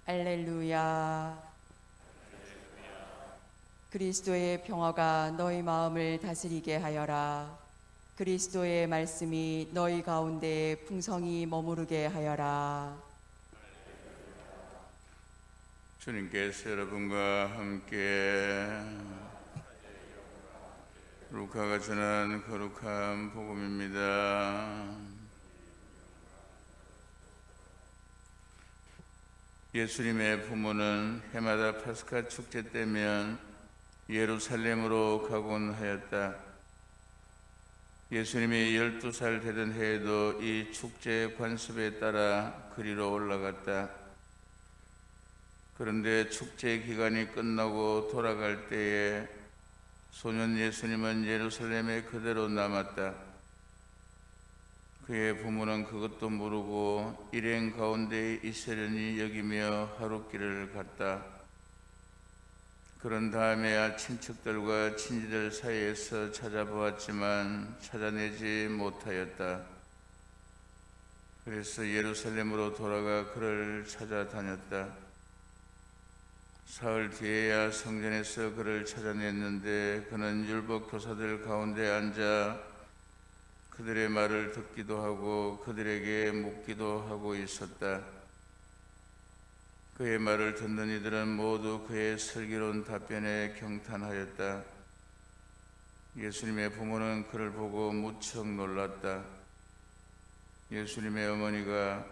할렐루야. 그리스도의 평화가 너희 마음을 다스리게 하여라. 그리스도의 말씀이 너희 가운데 풍성히 머무르게 하여라. 주님께서 여러분과 함께 루카가 전한 거룩한 복음입니다. 예수님의 부모는 해마다 파스카 축제 때면 예루살렘으로 가곤 하였다. 예수님이 12살 되던 해에도 이 축제 관습에 따라 그리로 올라갔다. 그런데 축제 기간이 끝나고 돌아갈 때에 소년 예수님은 예루살렘에 그대로 남았다. 그의 부모는 그것도 모르고 일행 가운데 있으려니 여기며 하룻길을 갔다. 그런 다음에야 친척들과 친지들 사이에서 찾아보았지만 찾아내지 못하였다. 그래서 예루살렘으로 돌아가 그를 찾아다녔다. 사흘 뒤에야 성전에서 그를 찾아냈는데 그는 율법 교사들 가운데 앉아 그들의 말을 듣기도 하고 그들에게 묻기도 하고 있었다. 그의 말을 듣는 이들은 모두 그의 슬기로운 답변에 경탄하였다. 예수님의 부모는 그를 보고 무척 놀랐다. 예수님의 어머니가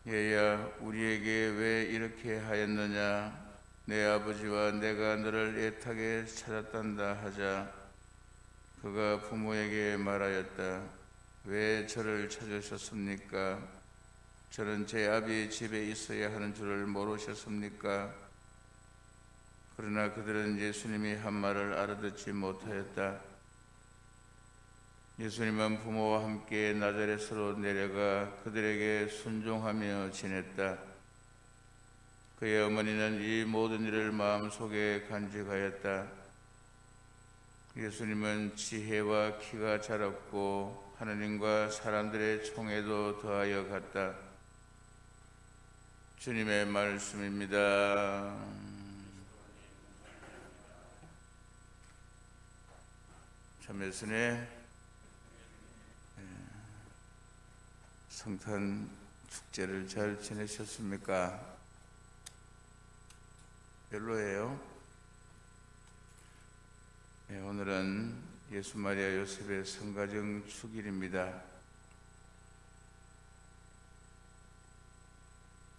얘야 우리에게 왜 이렇게 하였느냐? 내 아버지와 내가 너를 애타게 찾았단다 하자 그가 부모에게 말하였다. 왜 저를 찾으셨습니까? 저는 제 아비 집에 있어야 하는 줄을 모르셨습니까? 그러나 그들은 예수님이 한 말을 알아듣지 못하였다. 예수님은 부모와 함께 나자렛으로 내려가 그들에게 순종하며 지냈다. 그의 어머니는 이 모든 일을 마음속에 간직하였다. 예수님은 지혜와 키가 자랐고 하느님과 사람들의 총애도 더하여 갔다. 주님의 말씀입니다. 참여순회 성탄 축제를 잘 지내셨습니까? 별로예요? 오늘은 예수 마리아 요셉의 성가정 축일입니다.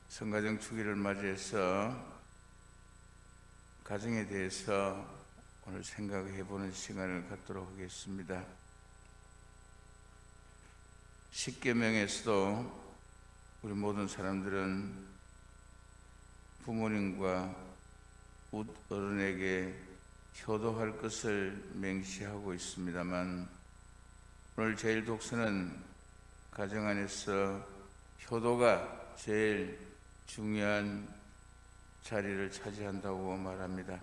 성가정 축일을 맞이해서 가정에 대해서 오늘 생각해 보는 시간을 갖도록 하겠습니다. 십계명에서도 우리 모든 사람들은 부모님과 어른에게 효도할 것을 맹시하고 있습니다만 오늘 제일 독서는 가정 안에서 효도가 제일 중요한 자리를 차지한다고 말합니다.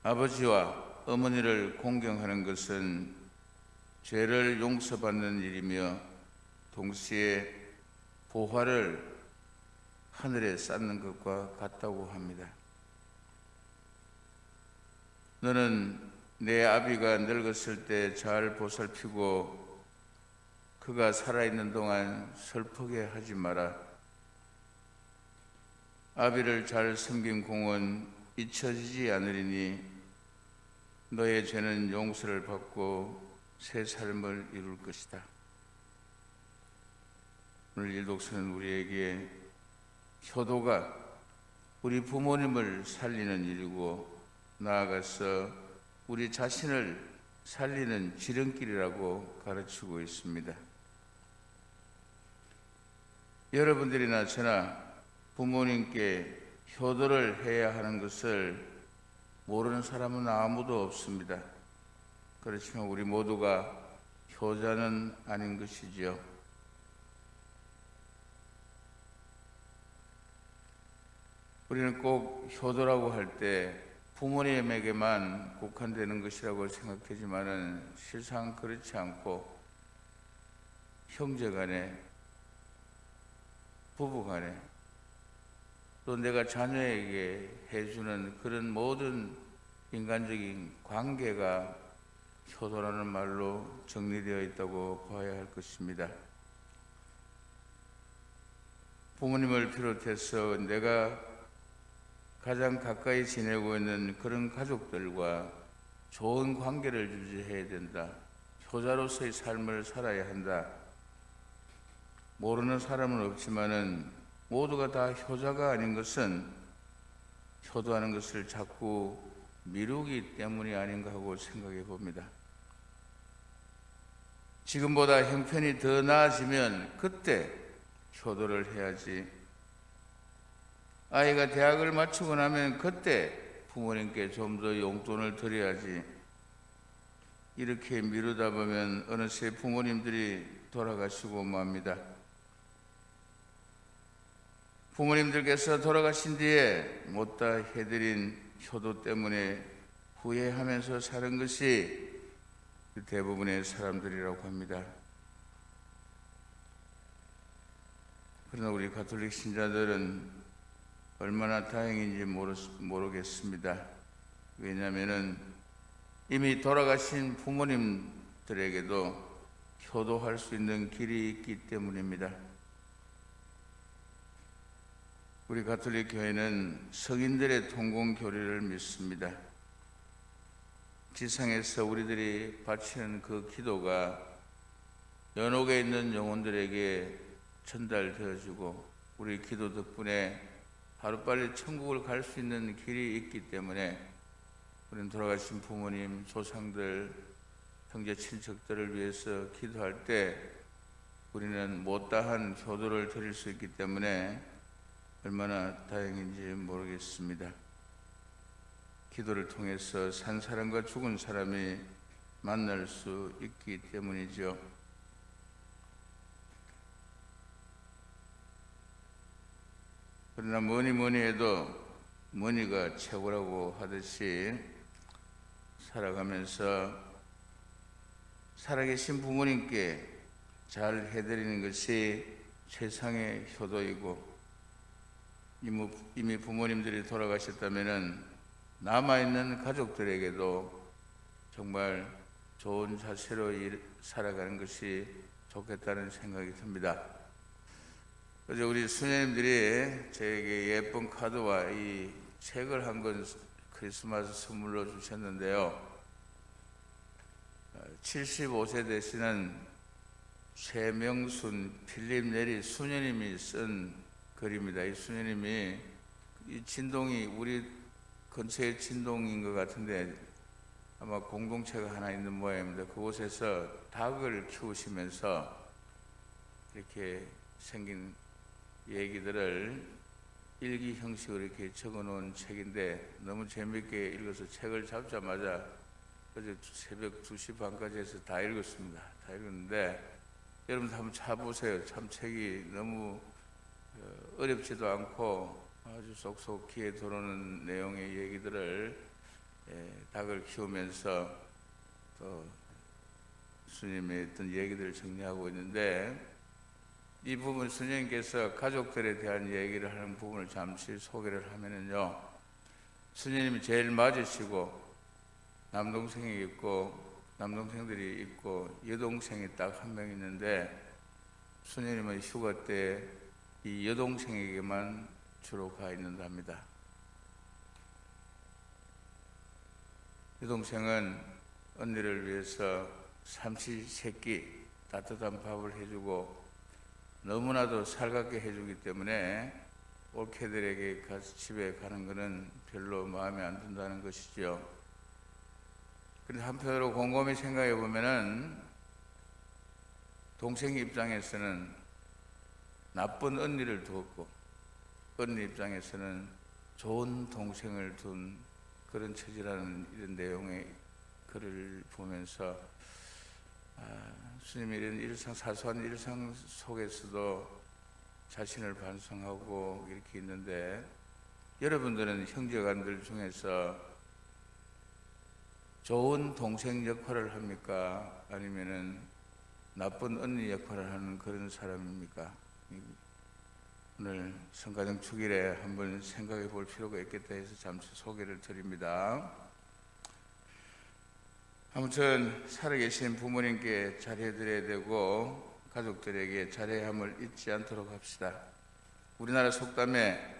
아버지와 어머니를 공경하는 것은 죄를 용서받는 일이며 동시에 보화를 하늘에 쌓는 것과 같다고 합니다. 너는 내 아비가 늙었을 때 잘 보살피고 그가 살아있는 동안 슬프게 하지 마라. 아비를 잘 섬긴 공은 잊혀지지 않으리니 너의 죄는 용서를 받고 새 삶을 이룰 것이다. 오늘 일독서는 우리에게 효도가 우리 부모님을 살리는 일이고 나아가서 우리 자신을 살리는 지름길이라고 가르치고 있습니다. 여러분들이나 저나 부모님께 효도를 해야 하는 것을 모르는 사람은 아무도 없습니다. 그렇지만 우리 모두가 효자는 아닌 것이지요. 우리는 꼭 효도라고 할 때 부모님에게만 국한되는 것이라고 생각되지만은 실상 그렇지 않고 형제간에, 부부간에, 또 내가 자녀에게 해주는 그런 모든 인간적인 관계가 효도라는 말로 정리되어 있다고 봐야 할 것입니다. 부모님을 비롯해서 내가 가장 가까이 지내고 있는 그런 가족들과 좋은 관계를 유지해야 된다. 효자로서의 삶을 살아야 한다. 모르는 사람은 없지만은 모두가 다 효자가 아닌 것은 효도하는 것을 자꾸 미루기 때문이 아닌가 하고 생각해 봅니다. 지금보다 형편이 더 나아지면 그때 효도를 해야지. 아이가 대학을 마치고 나면 그때 부모님께 좀 더 용돈을 드려야지. 이렇게 미루다 보면 어느새 부모님들이 돌아가시고 맙니다. 부모님들께서 돌아가신 뒤에 못다 해드린 효도 때문에 후회하면서 사는 것이 대부분의 사람들이라고 합니다. 그러나 우리 가톨릭 신자들은 얼마나 다행인지 모르겠습니다. 왜냐하면 이미 돌아가신 부모님들에게도 효도할 수 있는 길이 있기 때문입니다. 우리 가톨릭 교회는 성인들의 통공 교리를 믿습니다. 지상에서 우리들이 바치는 그 기도가 연옥에 있는 영혼들에게 전달되어지고 우리 기도 덕분에 하루빨리 천국을 갈 수 있는 길이 있기 때문에 우리는 돌아가신 부모님, 조상들, 형제 친척들을 위해서 기도할 때 우리는 못다한 효도를 드릴 수 있기 때문에 얼마나 다행인지 모르겠습니다. 기도를 통해서 산 사람과 죽은 사람이 만날 수 있기 때문이죠. 그러나 뭐니 해도 머니가 최고라고 하듯이 살아가면서 살아계신 부모님께 잘 해드리는 것이 최상의 효도이고, 이미 부모님들이 돌아가셨다면 남아있는 가족들에게도 정말 좋은 자세로 살아가는 것이 좋겠다는 생각이 듭니다. 어제 우리 수녀님들이 저에게 예쁜 카드와 이 책을 한 권 크리스마스 선물로 주셨는데요. 75세 되시는 최명순 필립 네리 수녀님이 쓴 글입니다. 이 수녀님이 이 진동이 우리 근처의 진동인 것 같은데 아마 공동체가 하나 있는 모양입니다. 그곳에서 닭을 키우시면서 이렇게 생긴 얘기들을 일기 형식으로 이렇게 적어 놓은 책인데 너무 재미있게 읽어서 책을 잡자마자 어제 새벽 2시 반까지 해서 다 읽었습니다. 다 읽었는데 여러분도 한번 찾아보세요. 참 책이 너무 어렵지도 않고 아주 쏙쏙 귀에 들어오는 내용의 얘기들을 닭을 키우면서 또 스님의 어떤 얘기들을 정리하고 있는데, 이 부분 스님께서 가족들에 대한 얘기를 하는 부분을 잠시 소개를 하면은요, 스님이 제일 맞으시고 남동생이 있고 남동생들이 있고 여동생이 딱 한 명 있는데, 스님은 휴가 때 이 여동생에게만 주로 가 있는답니다. 여동생은 언니를 위해서 삼시세끼 따뜻한 밥을 해주고 너무나도 살갑게 해주기 때문에 올케들에게 가서 집에 가는 것은 별로 마음에 안 든다는 것이죠. 그런데 한편으로 곰곰이 생각해 보면은 동생 입장에서는 나쁜 언니를 두었고 언니 입장에서는 좋은 동생을 둔 그런 처지라는 이런 내용의 글을 보면서 스님이 이런 사소한 일상 속에서도 자신을 반성하고 이렇게 있는데, 여러분들은 형제간들 중에서 좋은 동생 역할을 합니까? 아니면은 나쁜 언니 역할을 하는 그런 사람입니까? 오늘 성가정 축일에 한번 생각해 볼 필요가 있겠다 해서 잠시 소개를 드립니다. 아무튼 살아계신 부모님께 잘해드려야 되고 가족들에게 잘해함을 잊지 않도록 합시다. 우리나라 속담에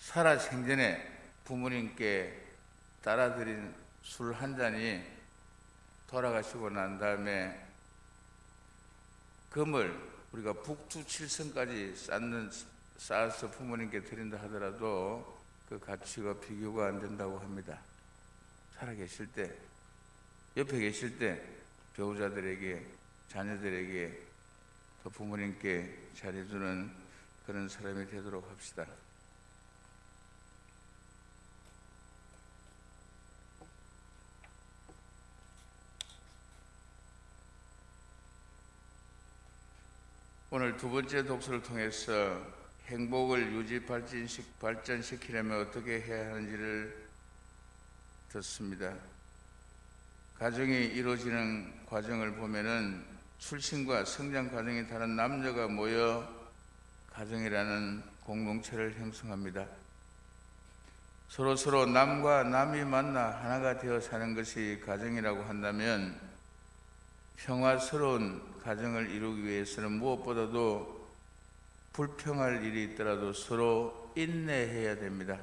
살아생전에 부모님께 따라드린 술 한 잔이 돌아가시고 난 다음에 금을 우리가 북두칠성까지 쌓아서 부모님께 드린다 하더라도 그 가치가 비교가 안 된다고 합니다. 살아계실 때, 옆에 계실 때 배우자들에게, 자녀들에게, 또 부모님께 잘해주는 그런 사람이 되도록 합시다. 오늘 두 번째 독서를 통해서 행복을 발전시키려면 어떻게 해야 하는지를 듣습니다. 가정이 이루어지는 과정을 보면은 출신과 성장 과정이 다른 남녀가 모여 가정이라는 공동체를 형성합니다. 서로 남과 남이 만나 하나가 되어 사는 것이 가정이라고 한다면 평화스러운 가정을 이루기 위해서는 무엇보다도 불평할 일이 있더라도 서로 인내해야 됩니다.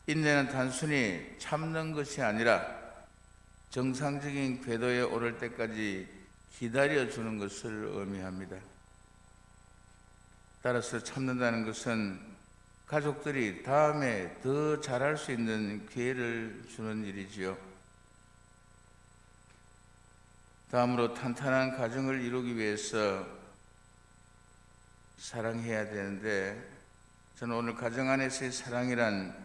인내는 단순히 참는 것이 아니라 정상적인 궤도에 오를 때까지 기다려주는 것을 의미합니다. 따라서 참는다는 것은 가족들이 다음에 더 잘할 수 있는 기회를 주는 일이지요. 다음으로 탄탄한 가정을 이루기 위해서 사랑해야 되는데, 저는 오늘 가정 안에서의 사랑이란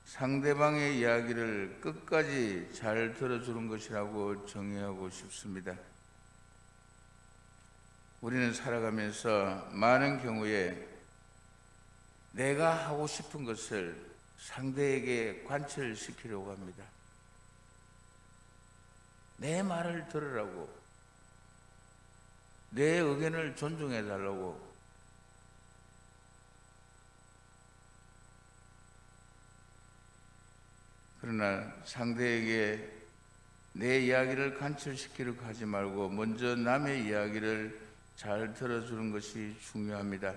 상대방의 이야기를 끝까지 잘 들어주는 것이라고 정의하고 싶습니다. 우리는 살아가면서 많은 경우에 내가 하고 싶은 것을 상대에게 관철시키려고 합니다. 내 말을 들으라고, 내 의견을 존중해 달라고. 그러나 상대에게 내 이야기를 관철시키려고 하지 말고 먼저 남의 이야기를 잘 들어주는 것이 중요합니다.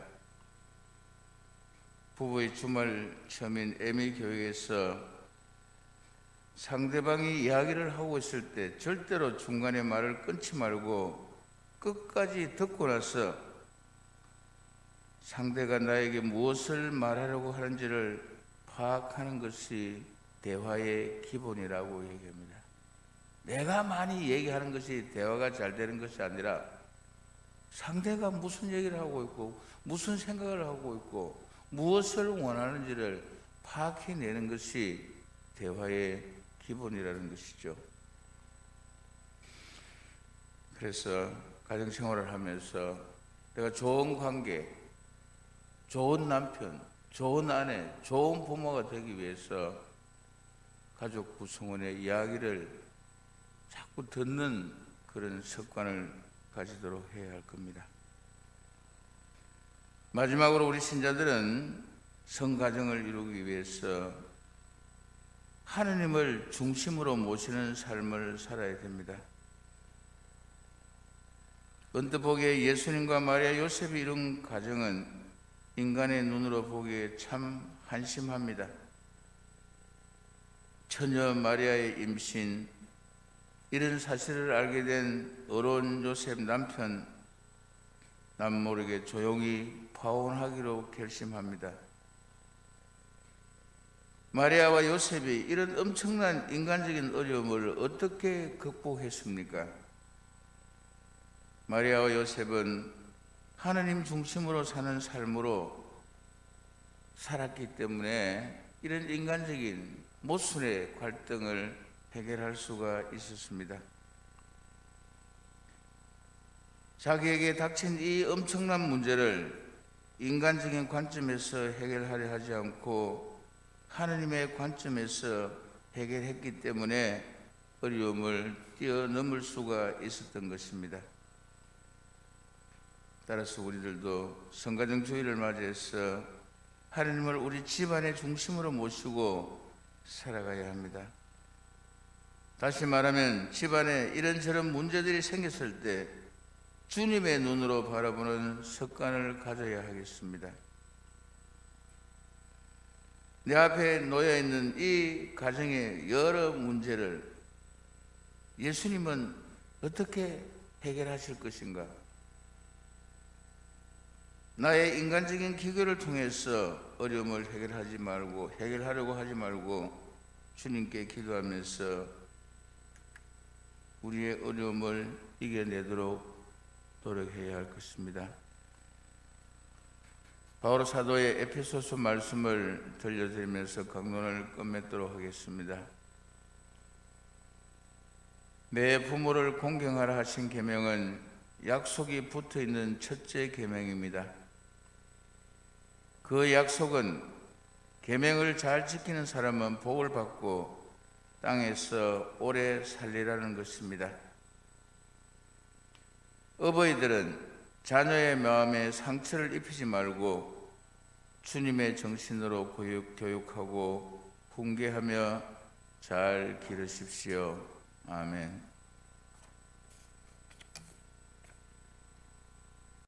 부부의 주말 체험인 애미 교육에서 상대방이 이야기를 하고 있을 때 절대로 중간에 말을 끊지 말고 끝까지 듣고 나서 상대가 나에게 무엇을 말하려고 하는지를 파악하는 것이 대화의 기본이라고 얘기합니다. 내가 많이 얘기하는 것이 대화가 잘 되는 것이 아니라 상대가 무슨 얘기를 하고 있고 무슨 생각을 하고 있고 무엇을 원하는지를 파악해내는 것이 대화의 기본이라는 것이죠. 그래서 가정생활을 하면서 내가 좋은 관계, 좋은 남편, 좋은 아내, 좋은 부모가 되기 위해서 가족 구성원의 이야기를 자꾸 듣는 그런 습관을 가지도록 해야 할 겁니다. 마지막으로 우리 신자들은 성가정을 이루기 위해서 하느님을 중심으로 모시는 삶을 살아야 됩니다. 언뜻 보기에 예수님과 마리아 요셉이 이룬 가정은 인간의 눈으로 보기에 참 한심합니다. 처녀 마리아의 임신, 이런 사실을 알게 된 어려운 요셉 남편, 남모르게 조용히 파혼하기로 결심합니다. 마리아와 요셉이 이런 엄청난 인간적인 어려움을 어떻게 극복했습니까? 마리아와 요셉은 하나님 중심으로 사는 삶으로 살았기 때문에 이런 인간적인 모순의 갈등을 해결할 수가 있었습니다. 자기에게 닥친 이 엄청난 문제를 인간적인 관점에서 해결하려 하지 않고 하느님의 관점에서 해결했기 때문에 어려움을 뛰어넘을 수가 있었던 것입니다. 따라서 우리들도 성가정 주일을 맞이해서 하나님을 우리 집안의 중심으로 모시고 살아가야 합니다. 다시 말하면 집안에 이런저런 문제들이 생겼을 때 주님의 눈으로 바라보는 습관을 가져야 하겠습니다. 내 앞에 놓여 있는 이 가정의 여러 문제를 예수님은 어떻게 해결하실 것인가? 나의 인간적인 기교를 통해서 어려움을 해결하려고 하지 말고 주님께 기도하면서 우리의 어려움을 이겨내도록 노력해야 할 것입니다. 바오로 사도의 에베소서 말씀을 들려드리면서 강론을 끝맺도록 하겠습니다. 내 부모를 공경하라 하신 계명은 약속이 붙어있는 첫째 계명입니다. 그 약속은 계명을 잘 지키는 사람은 복을 받고 땅에서 오래 살리라는 것입니다. 어버이들은 자녀의 마음에 상처를 입히지 말고 주님의 정신으로 교육하고 훈계하며 잘 기르십시오. 아멘.